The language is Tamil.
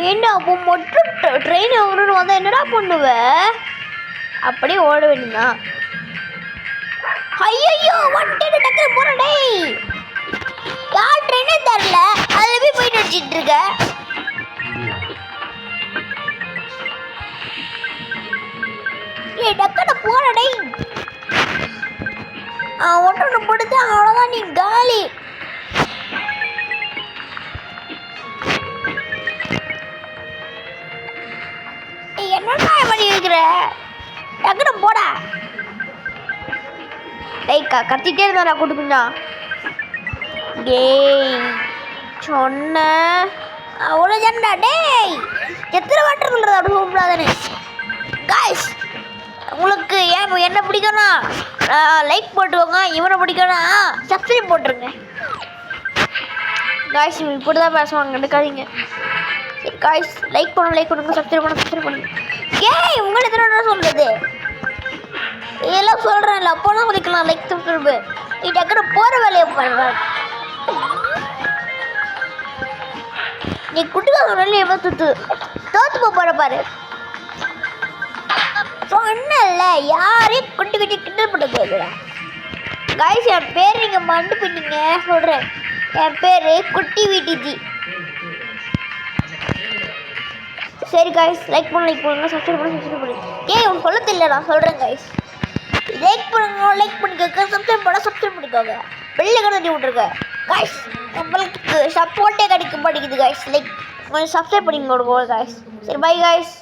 ஏன்னா அப்போ மட்டும் ட்ரெயின் வாங்கணும்னு வந்தால் என்னடா பண்ணுவ? அப்படியே ஓட வேண்டியதான். ஐயோ வந்துட்டு டக்குனு போகிறேன். டேய் யார் ட்ரெயினே தரல, அதில் போய் போயிட்டு அடிச்சிட்டு இருக்க. ஏ டக்குனு போகிறேன். டேய் ஒன்று போடுது, அவ்வளோதான், நீ காலி. என்னடா பண்ணி வைக்கிற? டக்குனு போடா. டேய் கத்திட்டே இருந்தா கூட்டுக்குண்டா. டேய் சொன்ன அவ்வளோ ஜண்டா. டேய் எத்தனை வாட்டருக்குள்ளது அப்படி கூப்பிடாதானே. காய்ஸ் உங்களுக்கு என்ன பிடிக்கும்னா லைக் போட்டுக்கோங்க, இவனை பிடிக்கும்னா சப்ஸ்கிரைப் போட்டுருங்க. காய்ஸ் இப்படி தான் பேசுவாங்க, எடுக்காதீங்க. சரி காய்ஸ் லைக் பண்ணுங்க, சப்ஸ்கிரைப் பண்ணுங்க. ஏய் உங்களை எத்தனை சொல்றது? இதெல்லாம் சொல்கிறேன்ல, அப்போ தான் குதிக்கலாம் லைக் சப்ஸ்கிரைப். நீ டக்குனு போகிற வேலையை பண்ணுறேன். நீ குட்டிக்காக நல்ல தோத்து போகிற பாரு. சொன்னல யாரையும் குட்டி கிண்டல் பண்ண போகுதுடா. காய்ஸ் என் பேர் நீங்கள் மண்டு பின்னீங்க சொல்கிறேன். என் பேர் குட்டி வீட்டிஜி. சரி காய்ஸ் லைக் பண்ணுங்க, சப்ஸ்கிரைப் பண்ணுங்க. ஏன் உனக்கு சொல்ல தெரியல, நான் சொல்கிறேன் காய்ஸ். லைக் பண்ணிக்கோங்க, சப்ஸ்கிரைப் பண்ணிக்கோங்க. பெல்ல கூட தட்டி விட்ருங்க காய்ஸ். நம்மளுக்கு சப்போர்ட்டே கிடைக்க மாட்டேங்குது காய்ஸ். லைக் கொஞ்சம் சப்ஸ்கிரைப் பண்ணிக்கோங்க காய்ஸ். சரி பை காய்ஸ்.